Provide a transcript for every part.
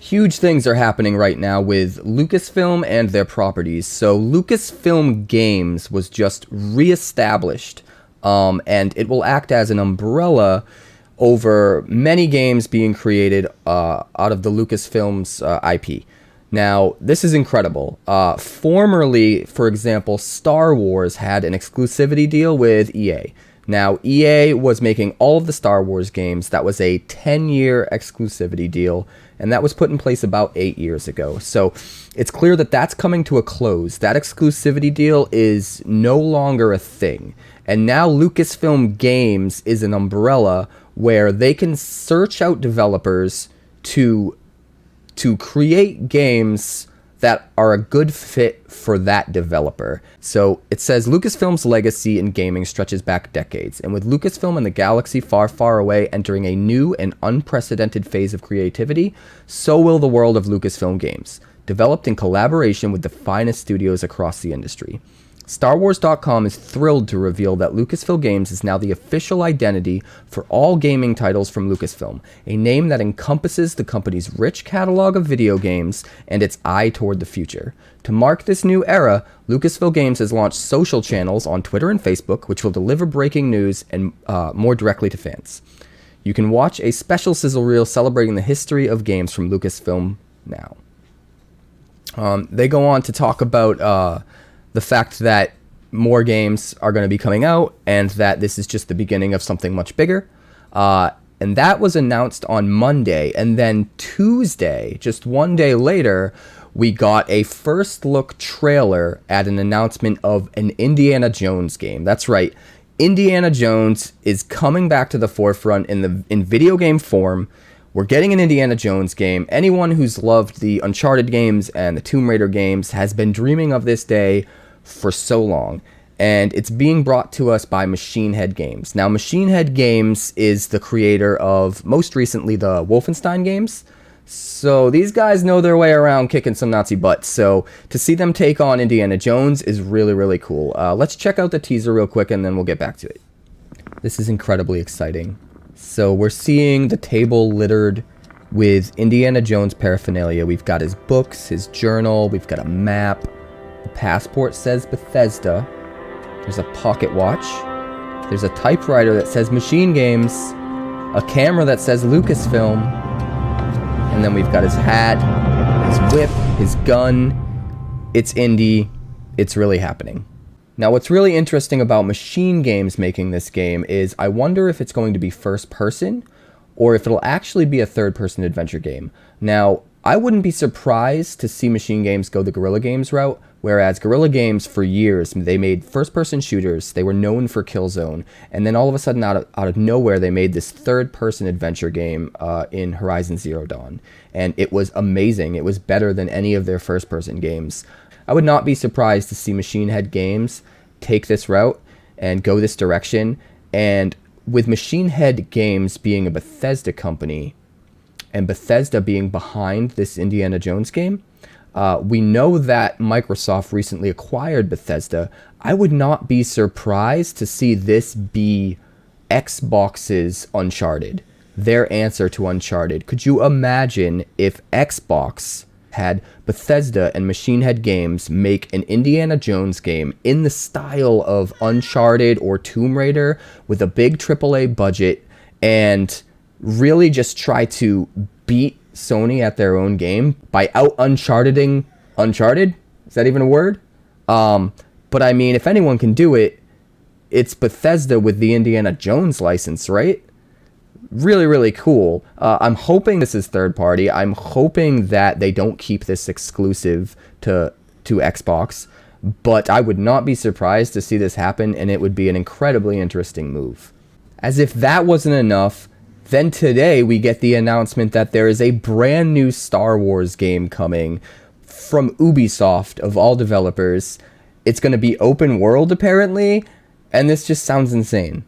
Huge things are happening right now with Lucasfilm and their properties. So Lucasfilm Games was just reestablished, and it will act as an umbrella over many games being created out of the Lucasfilm's IP. Now, this is incredible. Formerly, for example, Star Wars had an exclusivity deal with EA. Now, EA was making all of the Star Wars games. That was a 10-year exclusivity deal, and that was put in place about 8 years ago. So it's clear that that's coming to a close. That exclusivity deal is no longer a thing. And now Lucasfilm Games is an umbrella where they can search out developers to create games that are a good fit for that developer. So it says Lucasfilm's legacy in gaming stretches back decades, and with Lucasfilm and the galaxy far, far away entering a new and unprecedented phase of creativity, so will the world of Lucasfilm Games, developed in collaboration with the finest studios across the industry. StarWars.com is thrilled to reveal that Lucasfilm Games is now the official identity for all gaming titles from Lucasfilm, a name that encompasses the company's rich catalog of video games and its eye toward the future. To mark this new era, Lucasfilm Games has launched social channels on Twitter and Facebook, which will deliver breaking news and more directly to fans. You can watch a special sizzle reel celebrating the history of games from Lucasfilm now. They go on to talk about the fact that more games are going to be coming out and that this is just the beginning of something much bigger. And that was announced on Monday. And then Tuesday, just one day later, we got a first look trailer at an announcement of an Indiana Jones game. That's right. Indiana Jones is coming back to the forefront in video game form. We're getting an Indiana Jones game. Anyone who's loved the Uncharted games and the Tomb Raider games has been dreaming of this day for so long, and it's being brought to us by Machine Head Games. Now, Machine Head Games is the creator of, most recently, the Wolfenstein games, so these guys know their way around kicking some Nazi butt, so to see them take on Indiana Jones is really, really cool. Let's check out the teaser real quick, and then we'll get back to it. This is incredibly exciting. So we're seeing the table littered with Indiana Jones paraphernalia. We've got his books, his journal, we've got a map. The passport says Bethesda. There's a pocket watch. There's a typewriter that says Machine Games. A camera that says Lucasfilm. And then we've got his hat, his whip, his gun. It's indie. It's really happening. Now, what's really interesting about Machine Games making this game is I wonder if it's going to be first person or if it'll actually be a third person adventure game. Now, I wouldn't be surprised to see Machine Games go the Guerrilla Games route, whereas Guerrilla Games for years, they made first-person shooters, they were known for Killzone, and then all of a sudden out of nowhere they made this third-person adventure game in Horizon Zero Dawn, and it was amazing. It was better than any of their first-person games. I would not be surprised to see Machine Head Games take this route and go this direction, and with Machine Head Games being a Bethesda company, and Bethesda being behind this Indiana Jones game, we know that Microsoft recently acquired Bethesda. I would not be surprised to see this be Xbox's Uncharted, their answer to Uncharted. Could you imagine if Xbox had Bethesda and Machine Head Games make an Indiana Jones game in the style of Uncharted or Tomb Raider with a big AAA budget and really just try to beat Sony at their own game by out-Uncharteding Uncharted? Is that even a word? But I mean, if anyone can do it, it's Bethesda with the Indiana Jones license, right? Really, really cool. I'm hoping this is third party. I'm hoping that they don't keep this exclusive to Xbox, but I would not be surprised to see this happen, and it would be an incredibly interesting move. As if that wasn't enough, then today we get the announcement that there is a brand new Star Wars game coming from Ubisoft, of all developers. It's going to be open world, apparently, and this just sounds insane.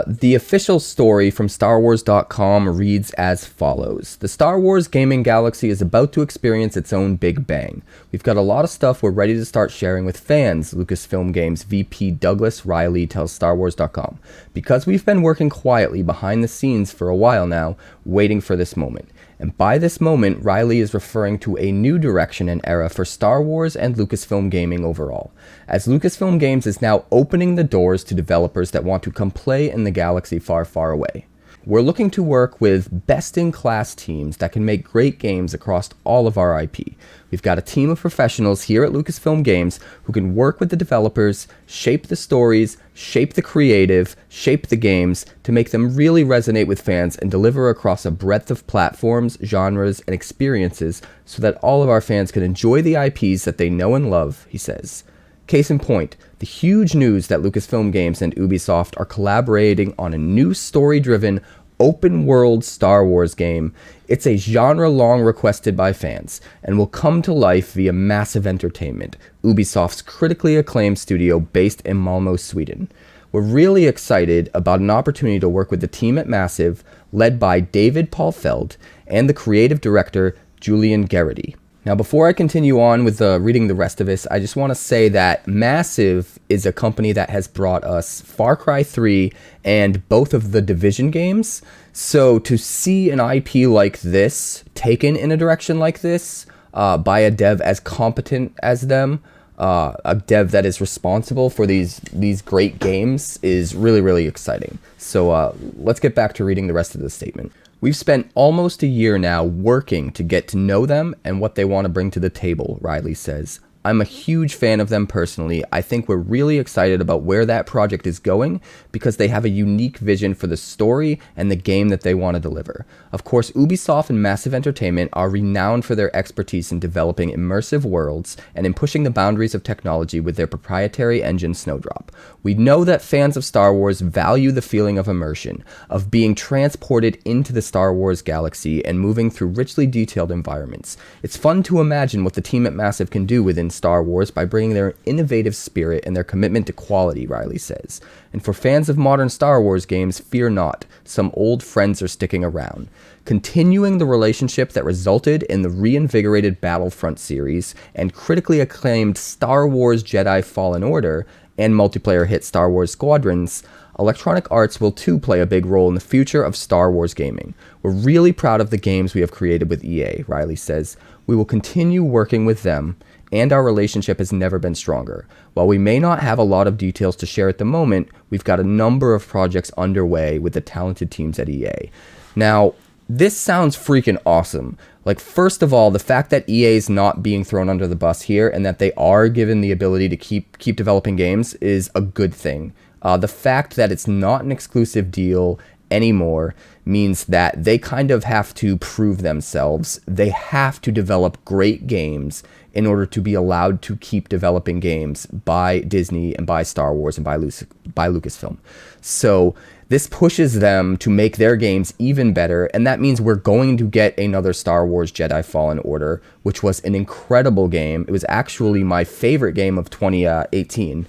The official story from StarWars.com reads as follows. The Star Wars gaming galaxy is about to experience its own Big Bang. We've got a lot of stuff we're ready to start sharing with fans, Lucasfilm Games VP Douglas Riley tells StarWars.com. Because we've been working quietly behind the scenes for a while now, waiting for this moment. And by this moment, Riley is referring to a new direction and era for Star Wars and Lucasfilm gaming overall, as Lucasfilm Games is now opening the doors to developers that want to come play in the galaxy far, far away. We're looking to work with best-in-class teams that can make great games across all of our IP. We've got a team of professionals here at Lucasfilm Games who can work with the developers, shape the stories, shape the creative, shape the games to make them really resonate with fans and deliver across a breadth of platforms, genres, and experiences so that all of our fans can enjoy the IPs that they know and love, he says. Case in point, the huge news that Lucasfilm Games and Ubisoft are collaborating on a new story-driven, open-world Star Wars game. It's a genre long requested by fans, and will come to life via Massive Entertainment, Ubisoft's critically acclaimed studio based in Malmö, Sweden. We're really excited about an opportunity to work with the team at Massive, led by David Paulfeld, and the creative director, Julian Garrity. Now, before I continue on with reading the rest of this, I just want to say that Massive is a company that has brought us Far Cry 3 and both of the Division games. So to see an IP like this taken in a direction like this by a dev as competent as them, a dev that is responsible for these great games, is really, really exciting. So let's get back to reading the rest of the statement. We've spent almost a year now working to get to know them and what they want to bring to the table, Riley says. I'm a huge fan of them personally. I think we're really excited about where that project is going because they have a unique vision for the story and the game that they want to deliver. Of course, Ubisoft and Massive Entertainment are renowned for their expertise in developing immersive worlds and in pushing the boundaries of technology with their proprietary engine Snowdrop. We know that fans of Star Wars value the feeling of immersion, of being transported into the Star Wars galaxy and moving through richly detailed environments. It's fun to imagine what the team at Massive can do within Star Wars by bringing their innovative spirit and their commitment to quality, Riley says. And for fans of modern Star Wars games, fear not, some old friends are sticking around. Continuing the relationship that resulted in the reinvigorated Battlefront series and critically acclaimed Star Wars Jedi Fallen Order and multiplayer hit Star Wars Squadrons, Electronic Arts will too play a big role in the future of Star Wars gaming. We're really proud of the games we have created with EA, Riley says. We will continue working with them, and our relationship has never been stronger. While we may not have a lot of details to share at the moment, we've got a number of projects underway with the talented teams at EA. Now, this sounds freaking awesome. Like, first of all, the fact that EA is not being thrown under the bus here and that they are given the ability to keep developing games is a good thing. The fact that it's not an exclusive deal anymore means that they kind of have to prove themselves. They have to develop great games in order to be allowed to keep developing games by Disney and by Star Wars and by Lucasfilm. So this pushes them to make their games even better, and that means we're going to get another Star Wars Jedi Fallen Order, which was an incredible game. It was actually my favorite game of 2018.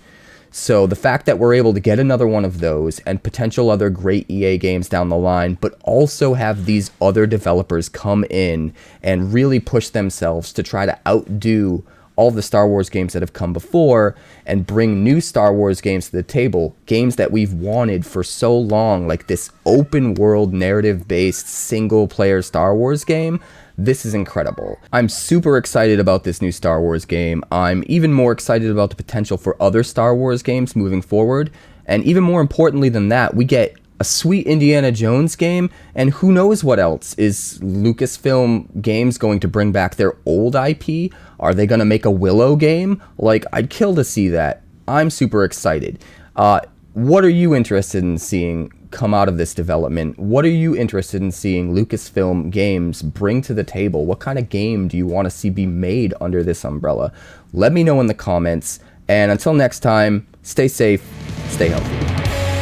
So the fact that we're able to get another one of those and potential other great EA games down the line, but also have these other developers come in and really push themselves to try to outdo all the Star Wars games that have come before and bring new Star Wars games to the table, games that we've wanted for so long, like this open world narrative-based single-player Star Wars game. This is incredible. I'm super excited about this new Star Wars game. I'm even more excited about the potential for other Star Wars games moving forward. And even more importantly than that, we get a sweet Indiana Jones game, and who knows what else. Is Lucasfilm Games going to bring back their old IP? Are they going to make a Willow game? Like, I'd kill to see that. I'm super excited. What are you interested in seeing come out of this development? What are you interested in seeing Lucasfilm Games bring to the table? What kind of game do you want to see be made under this umbrella? Let me know in the comments, and until next time, stay safe, stay healthy.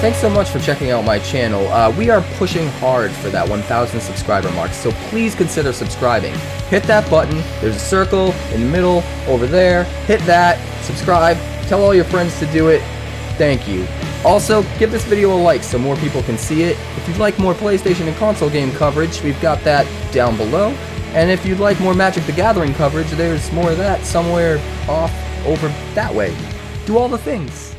Thanks so much for checking out my channel. We are pushing hard for that 1,000 subscriber mark, so please consider subscribing. Hit that button, there's a circle in the middle over there. Hit that, subscribe, tell all your friends to do it. Thank you. Also, give this video a like so more people can see it. If you'd like more PlayStation and console game coverage, we've got that down below. And if you'd like more Magic the Gathering coverage, there's more of that somewhere off over that way. Do all the things.